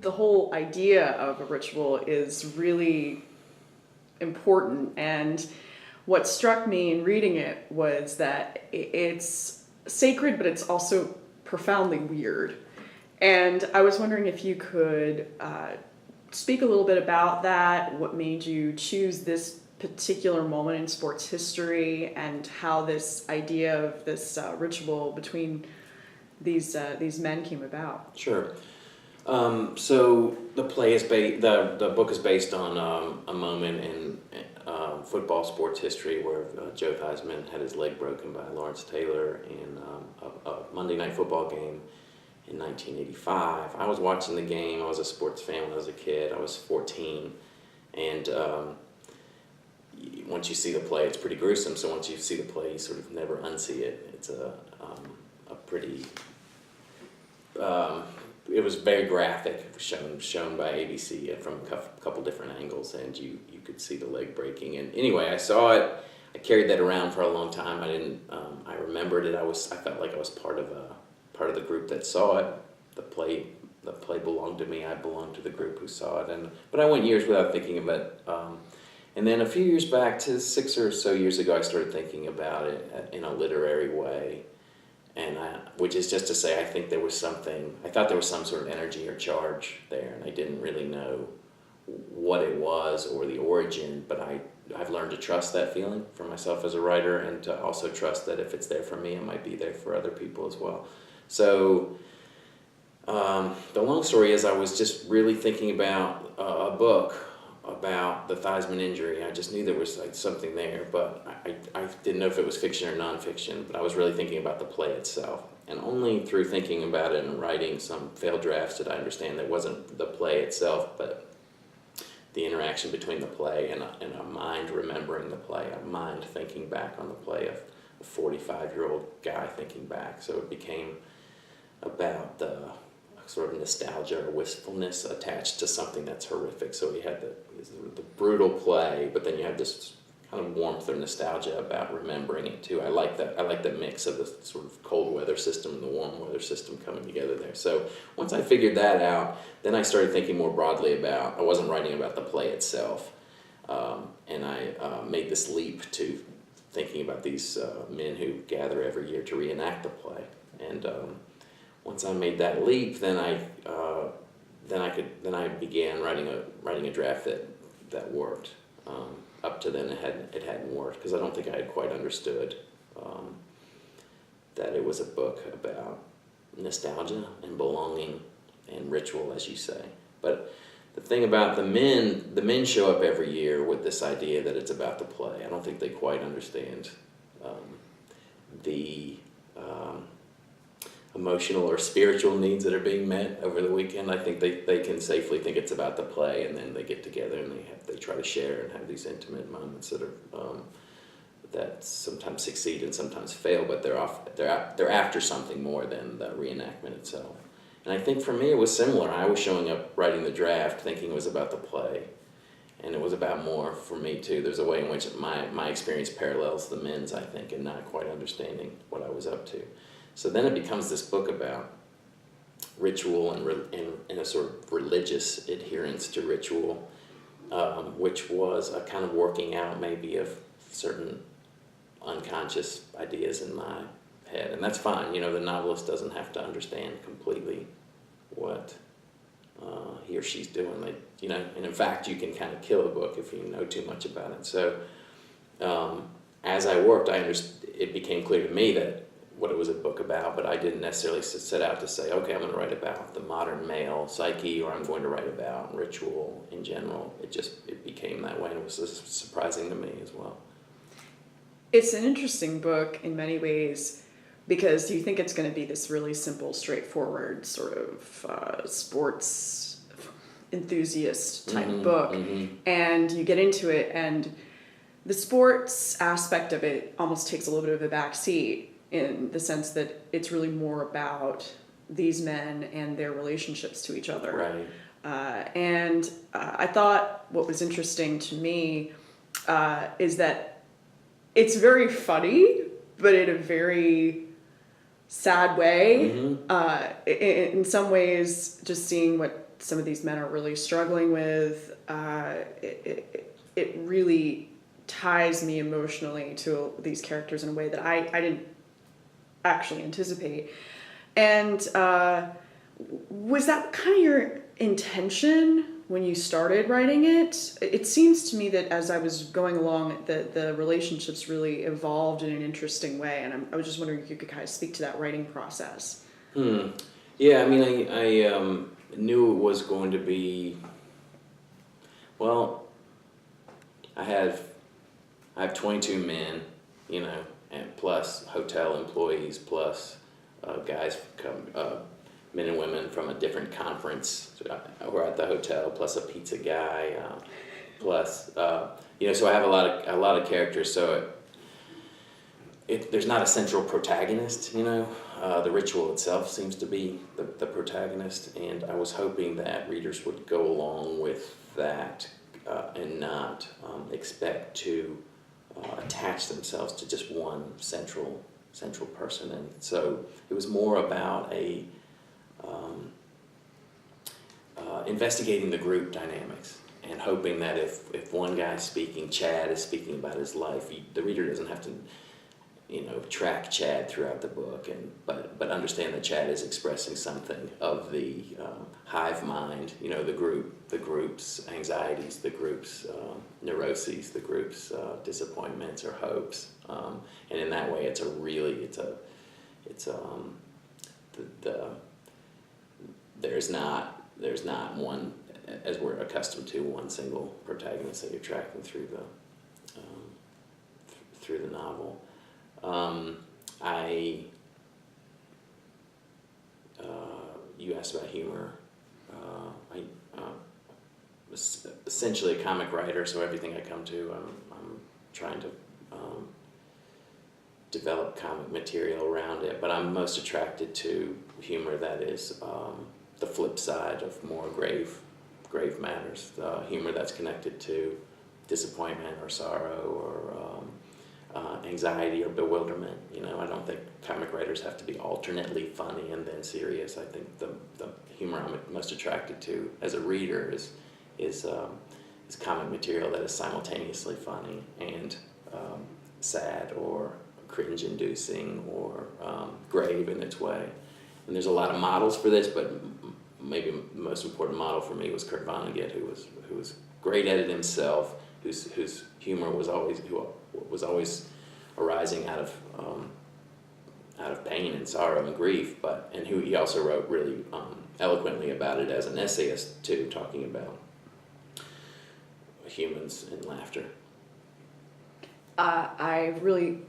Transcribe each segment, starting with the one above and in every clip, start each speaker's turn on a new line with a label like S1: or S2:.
S1: the whole idea of a ritual is really important. And what struck me in reading it was that it's sacred, but it's also profoundly weird. And I was wondering if you could speak a little bit about that, what made you choose this particular moment in sports history, and how this idea of this ritual between these men came about.
S2: Sure. So the play is the book is based on a moment in football sports history where Joe Theismann had his leg broken by Lawrence Taylor in a Monday Night Football game in 1985. I was watching the game. I was a sports fan when I was a kid. I was 14, and once you see the play, it's pretty gruesome. So once you see the play, you sort of never unsee it. It's a pretty. It was very graphic. It was shown by ABC from a couple different angles, and you could see the leg breaking. And anyway, I saw it. I carried that around for a long time. I didn't. I remembered it. I felt like I was part of the group that saw it. The play belonged to me. I belonged to the group who saw it. But I went years without thinking about it. And then a few years back, to 6 or so years ago, I started thinking about it in a literary way. And which is just to say, I thought there was some sort of energy or charge there, and I didn't really know what it was or the origin, but I've learned to trust that feeling for myself as a writer, and to also trust that if it's there for me, it might be there for other people as well. So the long story is I was just really thinking about a book about the Theismann injury. I just knew there was like something there, but I didn't know if it was fiction or nonfiction, but I was really thinking about the play itself. And only through thinking about it and writing some failed drafts did I understand that it wasn't the play itself, but the interaction between the play and a mind remembering the play, a mind thinking back on the play, of a 45-year-old guy thinking back. So it became about the sort of nostalgia or wistfulness attached to something that's horrific. So we had the brutal play, but then you have this kind of warmth or nostalgia about remembering it too. I like that mix of the sort of cold weather system and the warm weather system coming together there. So once I figured that out, then I started thinking more broadly about, I wasn't writing about the play itself, and I made this leap to thinking about these men who gather every year to reenact the play. And once I made that leap, then I began writing a draft that worked. Up to then, it hadn't worked because I don't think I had quite understood that it was a book about nostalgia and belonging and ritual, as you say. But the thing about the men show up every year with this idea that it's about the play. I don't think they quite understand the emotional or spiritual needs that are being met over the weekend. I think they can safely think it's about the play, and then they get together and they try to share and have these intimate moments that are that sometimes succeed and sometimes fail, but they're after something more than the reenactment itself. And I think for me it was similar. I was showing up writing the draft thinking it was about the play, and it was about more for me too. There's a way in which my experience parallels the men's, I think, in not quite understanding what I was up to. So then it becomes this book about ritual and a sort of religious adherence to ritual, which was a kind of working out maybe of certain unconscious ideas in my head. And that's fine. The novelist doesn't have to understand completely what he or she's doing. And in fact, you can kind of kill a book if you know too much about it. So as I worked, it became clear to me that what it was a book about, but I didn't necessarily set out to say, okay, I'm going to write about the modern male psyche, or I'm going to write about ritual in general. It became that way, and it was surprising to me as well.
S1: It's an interesting book in many ways, because you think it's going to be this really simple, straightforward sort of sports enthusiast type book, and you get into it, and the sports aspect of it almost takes a little bit of a back seat, in the sense that it's really more about these men and their relationships to each other.
S2: Right.
S1: And I thought what was interesting to me is that it's very funny, but in a very sad way. In some ways, just seeing what some of these men are really struggling with, it really ties me emotionally to these characters in a way that I didn't actually anticipate. And was that kind of your intention when you started writing it? It seems to me that as I was going along, the relationships really evolved in an interesting way, and I was just wondering if you could kind of speak to that writing process.
S2: Yeah, I mean, I knew it was going to be, well, I have 22 men, you know, and plus hotel employees, plus guys men and women from a different conference who are at the hotel, plus a pizza guy, plus you know. So I have a lot of characters. So there's not a central protagonist, you know. The ritual itself seems to be the protagonist, and I was hoping that readers would go along with that and not expect to attach themselves to just one central person. And so it was more about investigating the group dynamics and hoping that if one guy's speaking, Chad is speaking about his life, the reader doesn't have to, you know, track Chad throughout the book, but understand that Chad is expressing something of the hive mind, you know, the group's anxieties, the group's neuroses, the group's disappointments or hopes, and in that way, there's not one, as we're accustomed to, one single protagonist that you're tracking through the novel. You asked about humor. I was essentially a comic writer, so everything I come to, I'm trying to develop comic material around it. But I'm most attracted to humor that is the flip side of more grave matters. Humor that's connected to disappointment or sorrow or anxiety or bewilderment. You know, I don't think comic writers have to be alternately funny and then serious. I think the humor I'm most attracted to as a reader is comic material that is simultaneously funny and sad or cringe-inducing or grave in its way. And there's a lot of models for this, but maybe the most important model for me was Kurt Vonnegut, who was great at it himself, whose humor was always arising out of pain and sorrow and grief, and who he also wrote really eloquently about it as an essayist too, talking about humans and laughter.
S1: I really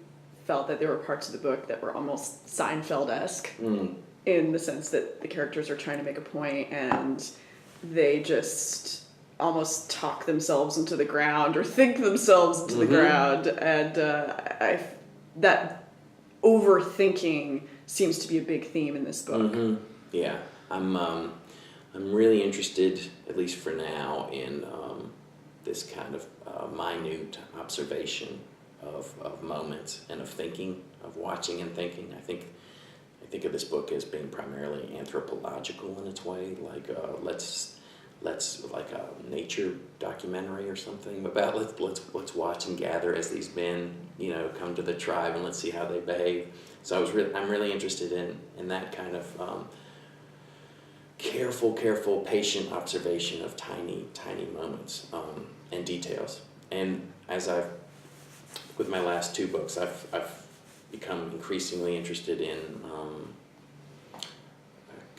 S1: felt that there were parts of the book that were almost Seinfeld-esque in the sense that the characters are trying to make a point and they just almost talk themselves into the ground or think themselves into the ground, and that overthinking seems to be a big theme in this book.
S2: Yeah, I'm really interested, at least for now, in this kind of minute observation of moments and of thinking, of watching and thinking. I think of this book as being primarily anthropological in its way, like let's like a nature documentary or something about let's watch and gather as these men, you know, come to the tribe and let's see how they behave. So I'm really interested in that kind of careful, patient observation of tiny moments and details. And with my last two books, I've become increasingly interested in.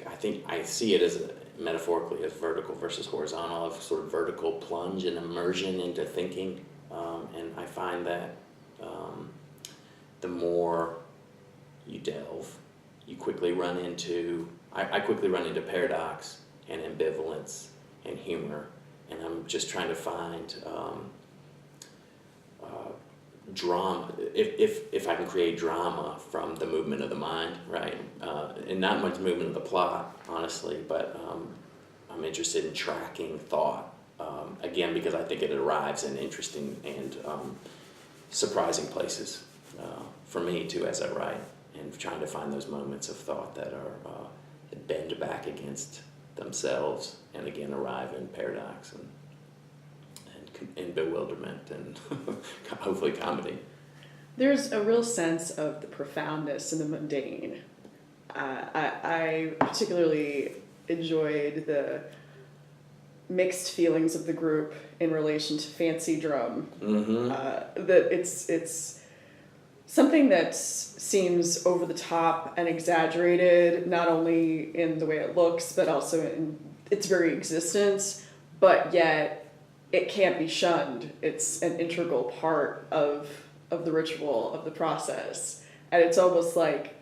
S2: I think I see it as metaphorically as vertical versus horizontal, of sort of vertical plunge and immersion into thinking, and I find that the more you delve, you quickly run into. I quickly run into paradox and ambivalence and humor, and I'm just trying to find drama, if I can create drama from the movement of the mind, right? And not much movement of the plot, honestly, but I'm interested in tracking thought, again, because I think it arrives in interesting and surprising places for me, too, as I write, and trying to find those moments of thought that are that bend back against themselves, and again arrive in paradox and bewilderment and hopefully comedy.
S1: There's a real sense of the profoundness and the mundane. I particularly enjoyed the mixed feelings of the group in relation to Fancy Drum.
S2: Mm-hmm.
S1: That it's something that seems over the top and exaggerated, not only in the way it looks, but also in its very existence, but yet it can't be shunned. It's an integral part of the ritual, of the process. And it's almost like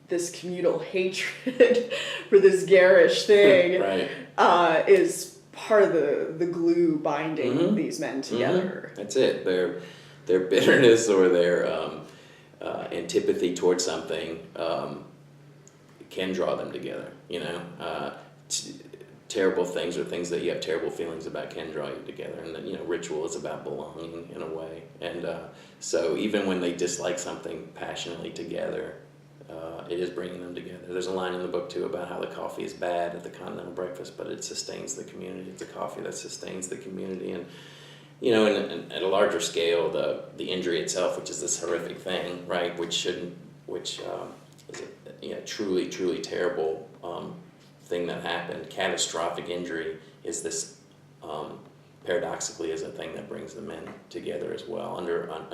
S1: this communal hatred for this garish thing
S2: Right.
S1: is part of the glue binding
S2: Mm-hmm.
S1: these men together.
S2: Mm-hmm. That's it. Their bitterness or their antipathy towards something can draw them together. Terrible things or things that you have terrible feelings about can draw you together, and ritual is about belonging in a way, and so even when they dislike something passionately together, it is bringing them together. There's a line in the book too about how the coffee is bad at the continental breakfast, but it sustains the community. It's the coffee that sustains the community, and and at a larger scale, the injury itself, which is this horrific thing, right, which is a truly terrible thing that happened. Catastrophic injury is this paradoxically is a thing that brings the men together as well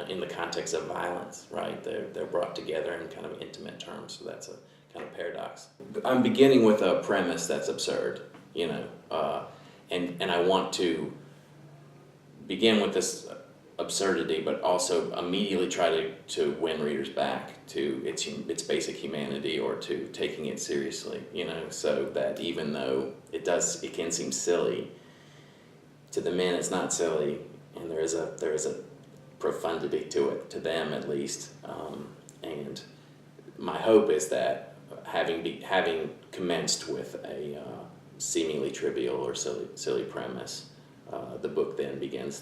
S2: in the context of violence, right? They're brought together in kind of intimate terms, so that's a kind of paradox. I'm beginning with a premise that's absurd, and I want to begin with this absurdity, but also immediately try to win readers back to its basic humanity, or to taking it seriously, so that even though it can seem silly, to the men it's not silly, and there is a profundity to it, to them at least, and my hope is that having commenced with a seemingly trivial or silly premise, the book then begins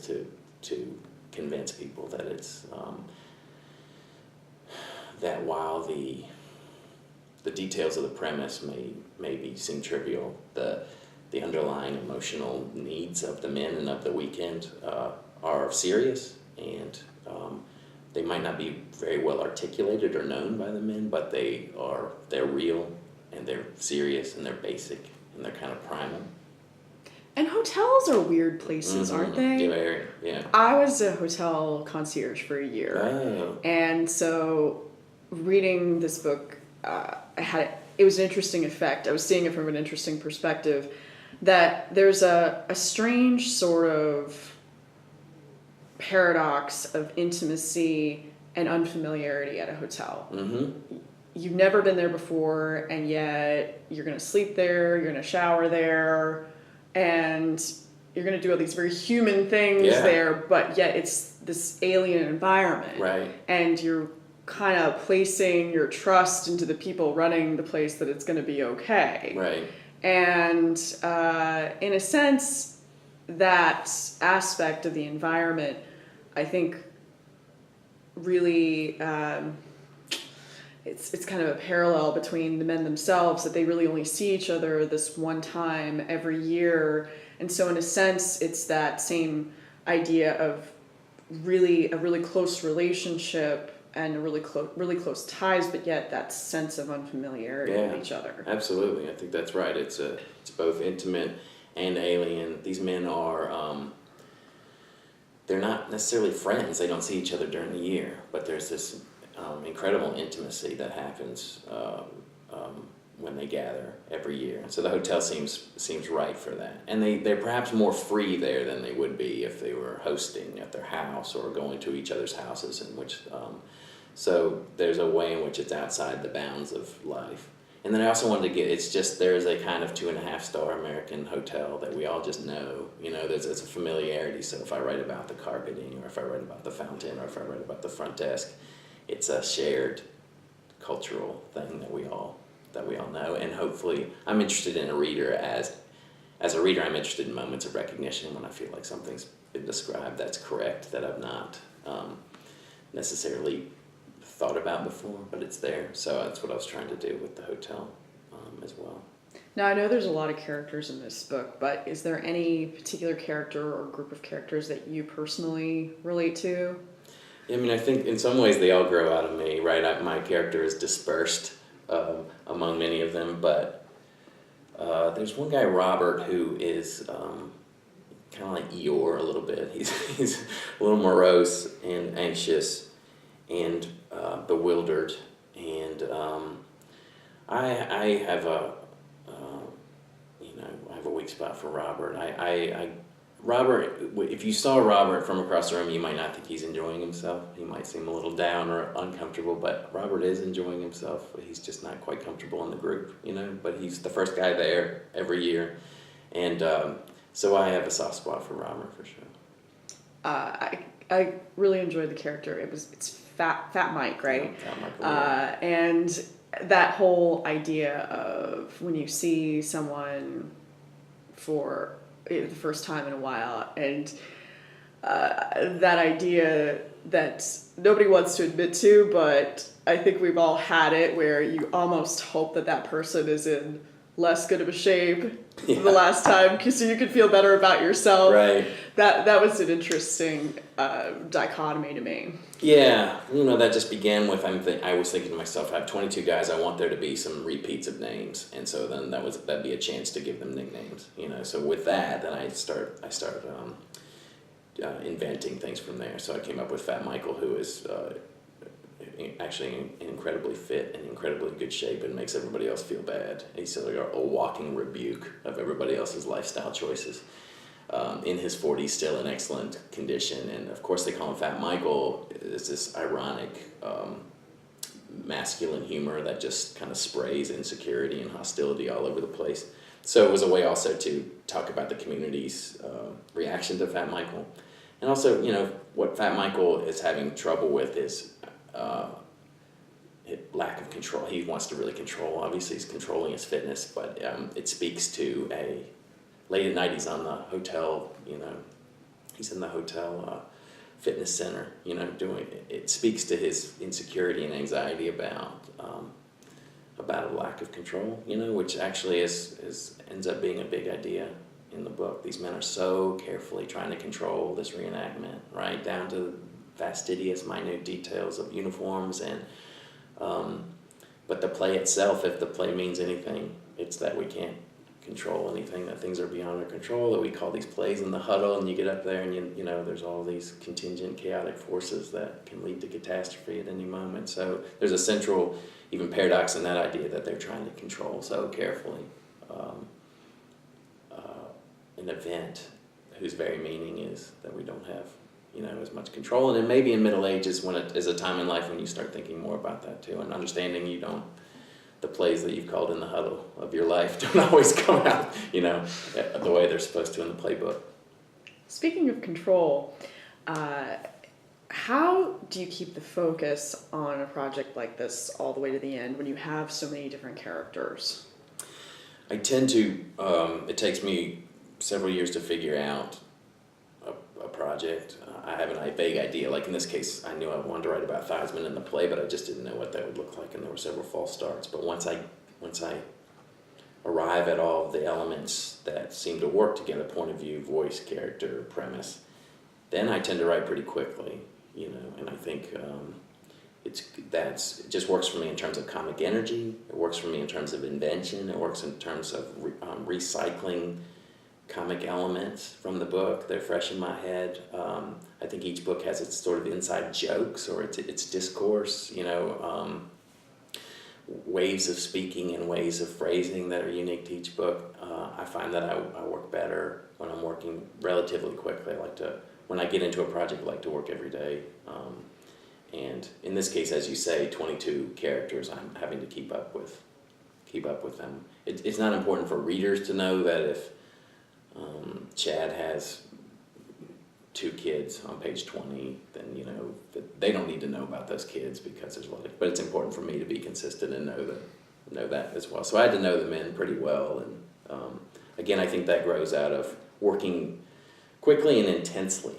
S2: to convince people that it's that while the details of the premise may seem trivial, the underlying emotional needs of the men and of the weekend are serious, and they might not be very well articulated or known by the men, but they're real, and they're serious, and they're basic, and they're kind of primal.
S1: And hotels are weird places,
S2: Mm-hmm.
S1: aren't they?
S2: Very, yeah.
S1: I was a hotel concierge for a year.
S2: Oh.
S1: And so reading this book, it was an interesting effect. I was seeing it from an interesting perspective, that there's a strange sort of paradox of intimacy and unfamiliarity at a hotel.
S2: Mm-hmm.
S1: You've never been there before, and yet you're going to sleep there, you're going to shower there, and you're going to do all these very human things there, but yet it's this alien environment.
S2: Right.
S1: And you're kind of placing your trust into the people running the place that it's going to be okay.
S2: Right.
S1: And in a sense, that aspect of the environment, I think, really, it's kind of a parallel between the men themselves, that they really only see each other this one time every year. And so in a sense, it's that same idea of a really close relationship and really close ties, but yet that sense of unfamiliarity with each other.
S2: Absolutely, I think that's right. It's both intimate and alien. These men are they're not necessarily friends. They don't see each other during the year, but there's this incredible intimacy that happens when they gather every year. So the hotel seems right for that, and they're perhaps more free there than they would be if they were hosting at their house or going to each other's houses, in which so there's a way in which it's outside the bounds of life. And then I also wanted to there's a kind of 2.5-star American hotel that we all just know. It's a familiarity. So if I write about the carpeting, or if I write about the fountain, or if I write about the front desk, it's a shared cultural thing that we all know. And hopefully, I'm interested in a reader as a reader. I'm interested in moments of recognition when I feel like something's been described that's correct, that I've not necessarily thought about before, but it's there. So that's what I was trying to do with the hotel as well.
S1: Now, I know there's a lot of characters in this book, but is there any particular character or group of characters that you personally relate to?
S2: I mean, I think in some ways they all grow out of me, right? My character is dispersed among many of them, but there's one guy, Robert, who is kind of like Eeyore a little bit. He's a little morose and anxious and bewildered, and I have a I have a weak spot for Robert. Robert, if you saw Robert from across the room, you might not think he's enjoying himself. He might seem a little down or uncomfortable, but Robert is enjoying himself. He's just not quite comfortable in the group, but he's the first guy there every year. And so I have a soft spot for Robert for sure.
S1: I really enjoyed the character. It's Fat Mike, right?
S2: Yeah, Fat Mike.
S1: And that whole idea of when you see someone for the first time in a while, and that idea that nobody wants to admit to, but I think we've all had it, where you almost hope that person is in less good of a shape the last time, so you can feel better about yourself.
S2: Right.
S1: That was an interesting dichotomy to me.
S2: Yeah, that just began with I was thinking to myself, I have 22 guys, I want there to be some repeats of names, and so then that'd be a chance to give them nicknames. So with that, then I started inventing things from there. So I came up with Fat Michael, who is actually incredibly fit and incredibly good shape and makes everybody else feel bad. He's sort of a walking rebuke of everybody else's lifestyle choices. In his 40s, still in excellent condition, and of course they call him Fat Michael. It's this ironic masculine humor that just kind of sprays insecurity and hostility all over the place. So it was a way also to talk about the community's reaction to Fat Michael, and also what Fat Michael is having trouble with is lack of control. He wants to really control. Obviously, he's controlling his fitness, but it speaks to a late at night. He's on the hotel. He's in the hotel fitness center. Doing it speaks to his insecurity and anxiety about a lack of control. Which actually ends up being a big idea in the book. These men are so carefully trying to control this reenactment, right down to fastidious, minute details of uniforms and. But the play itself, if the play means anything, it's that we can't control anything, that things are beyond our control, that we call these plays in the huddle, and you get up there and there's all these contingent chaotic forces that can lead to catastrophe at any moment. So there's a central even paradox in that idea that they're trying to control so carefully an event whose very meaning is that we don't have as much control. And then maybe in middle age is when it is a time in life when you start thinking more about that too, and understanding the plays that you've called in the huddle of your life don't always come out, the way they're supposed to in the playbook.
S1: Speaking of control, how do you keep the focus on a project like this all the way to the end when you have so many different characters?
S2: I tend to, it takes me several years to figure out a project. I have a vague idea. Like in this case, I knew I wanted to write about Theismann in the play, but I just didn't know what that would look like, and there were several false starts. But once I arrive at all of the elements that seem to work together, point of view, voice, character, premise, then I tend to write pretty quickly, and I think it just works for me in terms of comic energy. It works for me in terms of invention. It works in terms of recycling comic elements from the book. They're fresh in my head. I think each book has its sort of inside jokes or its discourse, ways of speaking and ways of phrasing that are unique to each book. I find that I work better when I'm working relatively quickly. When I get into a project, I like to work every day. And in this case, as you say, 22 characters, I'm having to keep up with them. It's not important for readers to know that if Chad has 2 kids on page 20, then they don't need to know about those kids because there's a lot of, but it's important for me to be consistent and know that as well. So I had to know the men pretty well, and again, I think that grows out of working quickly and intensely.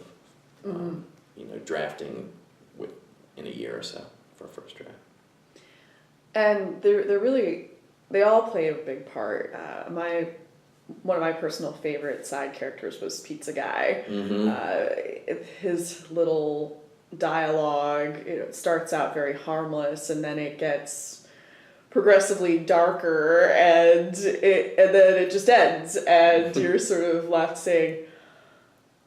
S2: Drafting in a year or so for a first draft.
S1: And there really they all play a big part. One of my personal favorite side characters was Pizza Guy. His little dialogue, it starts out very harmless, and then it gets progressively darker, and then it just ends, and you're sort of left saying,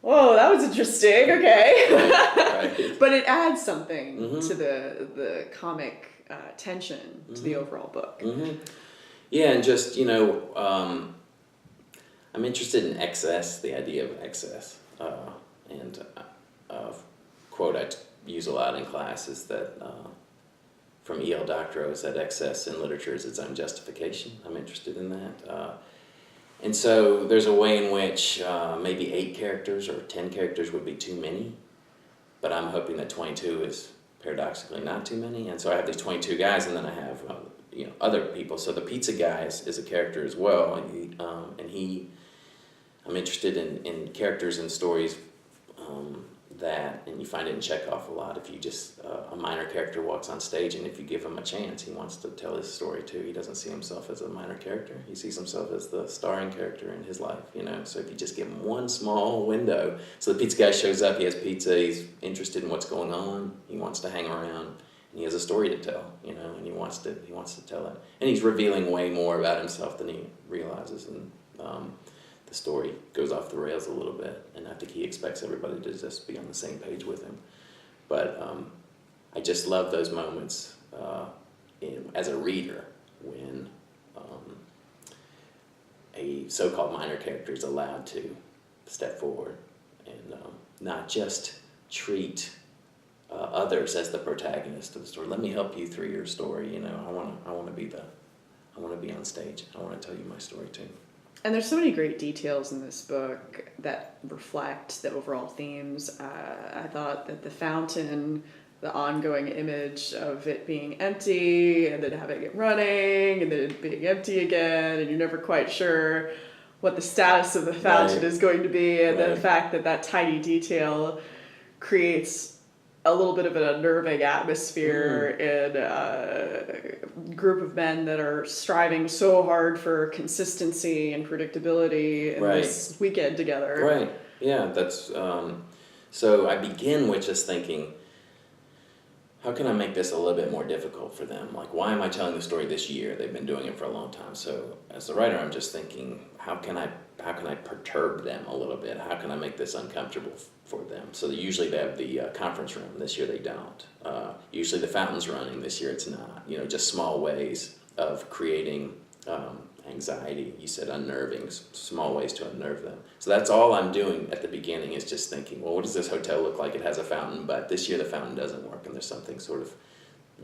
S1: "Whoa, that was interesting." Okay,
S2: Right.
S1: but it adds something to the comic tension to the overall book.
S2: Yeah, and just, I'm interested in excess, the idea of excess. And a quote I use a lot in class is that from E.L. Doctorow is that excess in literature is its own justification. I'm interested in that. And so there's a way in which maybe 8 characters or 10 characters would be too many, but I'm hoping that 22 is paradoxically not too many. And so I have these 22 guys, and then I have other people. So the pizza guy is a character as well, and I'm interested in characters and stories and you find it in Chekhov a lot. If you just a minor character walks on stage, and if you give him a chance, he wants to tell his story too. He doesn't see himself as a minor character. He sees himself as the starring character in his life. So if you just give him one small window, so the pizza guy shows up, he has pizza, he's interested in what's going on, he wants to hang around, and he has a story to tell, and he wants to tell it, and he's revealing way more about himself than he realizes, and the story goes off the rails a little bit, and I think he expects everybody to just be on the same page with him. But I just love those moments as a reader when a so-called minor character is allowed to step forward and not just treat others as the protagonist of the story. Let me help you through your story. I want to be on stage. I want to tell you my story too.
S1: And there's so many great details in this book that reflect the overall themes. I thought that the fountain, the ongoing image of it being empty, and then having it running, and then it being empty again, and you're never quite sure what the status of the fountain is going to be, and then the fact that tiny detail creates a little bit of an unnerving atmosphere in a group of men that are striving so hard for consistency and predictability in this weekend together.
S2: Right. Yeah, that's so I begin with just thinking, how can I make this a little bit more difficult for them? Like, why am I telling the story this year? They've been doing it for a long time. So as the writer, I'm just thinking, how can I perturb them a little bit? How can I make this uncomfortable for them? So usually they have the conference room. This year they don't. Usually the fountain's running. This year it's not. Just small ways of creating anxiety. You said unnerving, small ways to unnerve them. So that's all I'm doing at the beginning, is just thinking, well, what does this hotel look like? It has a fountain, but this year the fountain doesn't work, and there's something sort of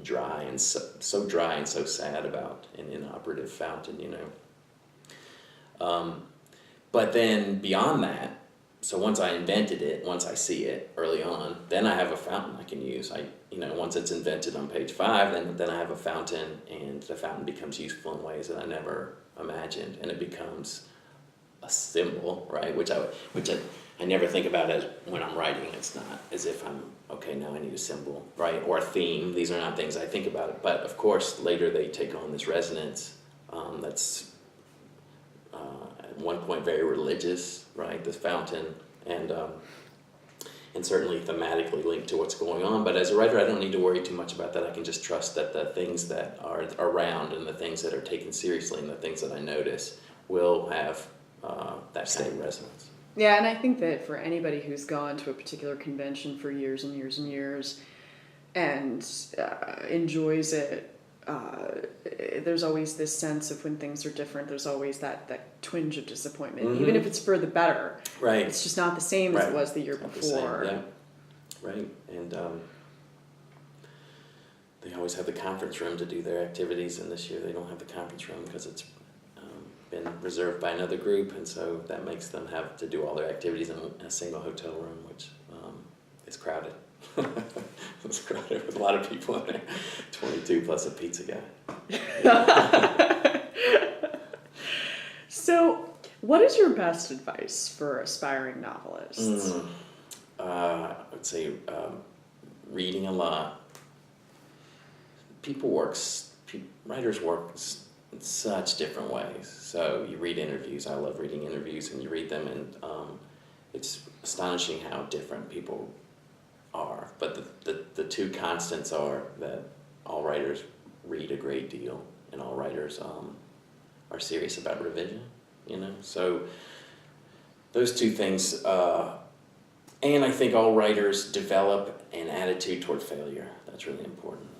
S2: dry and so dry and so sad about an inoperative fountain, But then beyond that, so once I invented it, once I see it early on, then I have a fountain I can use. Once it's invented on page 5, then I have a fountain, and the fountain becomes useful in ways that I never imagined, and it becomes a symbol, right? Which I never think about as when I'm writing. It's not as if now I need a symbol, right? Or a theme. These are not things I think about. But of course, later they take on this resonance that's at one point very religious, right? This fountain, and certainly thematically linked to what's going on. But as a writer, I don't need to worry too much about that. I can just trust that the things that are around, and the things that are taken seriously, and the things that I notice will have that same resonance.
S1: Yeah, and I think that for anybody who's gone to a particular convention for years and years and years and enjoys it, there's always this sense of when things are different, there's always that twinge of disappointment, even if it's for the better.
S2: Right.
S1: It's just not the same as it was the year before.
S2: Yeah. Right. And they always have the conference room to do their activities, and this year they don't have the conference room because it's been reserved by another group, and so that makes them have to do all their activities in a single hotel room, which is crowded. It's crowded with a lot of people in there. 22 plus a pizza guy.
S1: So, what is your best advice for aspiring novelists?
S2: I would say writing a lot. Writers work in such different ways. So you read interviews. I love reading interviews, and you read them, and it's astonishing how different people are. But the two constants are that all writers read a great deal, and all writers are serious about revision. So those two things, and I think all writers develop an attitude toward failure. That's really important.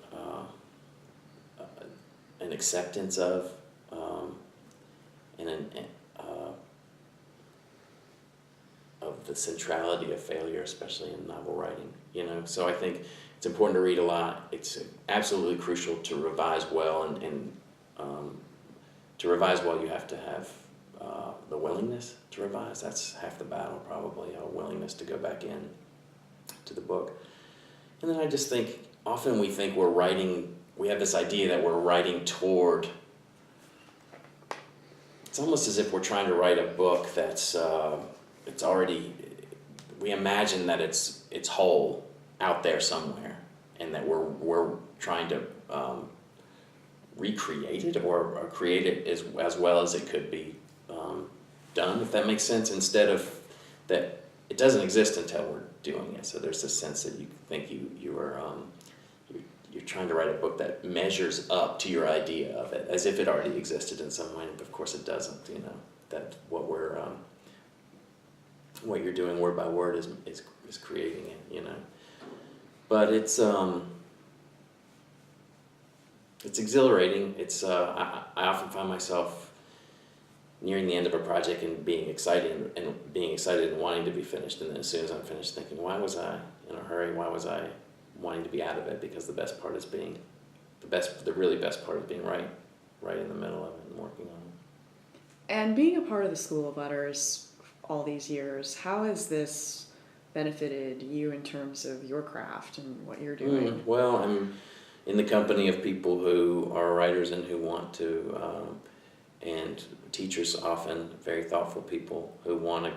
S2: An acceptance of, and of the centrality of failure, especially in novel writing. So I think it's important to read a lot. It's absolutely crucial to revise well, and to revise well, you have to have the willingness to revise. That's half the battle, probably, a willingness to go back in to the book. And then I just think, often we think we have this idea that we're writing toward, it's almost as if we're trying to write a book that's, it's already, we imagine that it's whole out there somewhere, and that we're trying to recreate it or create it as well as it could be done, if that makes sense, instead of that it doesn't exist until we're doing it. So there's this sense that you think you're trying to write a book that measures up to your idea of it, as if it already existed in some way, but of course it doesn't. That what you're doing word by word is creating it. But it's exhilarating. It's I often find myself nearing the end of a project and being excited and wanting to be finished, and then as soon as I'm finished, thinking, why was I in a hurry? Why was I wanting to be out of it? Because the best part is being the really best part is being right in the middle of it and working on it.
S1: And being a part of the School of Letters all these years, how has this benefited you in terms of your craft and what you're doing?
S2: Well, I'm in the company of people who are writers and who want to, and teachers, often very thoughtful people who want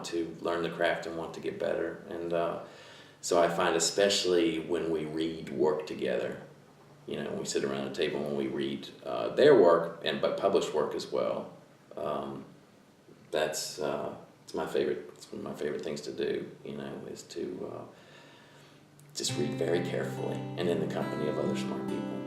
S2: to learn the craft and want to get better. And so I find, especially when we read work together, when we sit around a table and we read their work, but published work as well, it's my favorite. It's one of my favorite things to do. Is to just read very carefully and in the company of other smart people.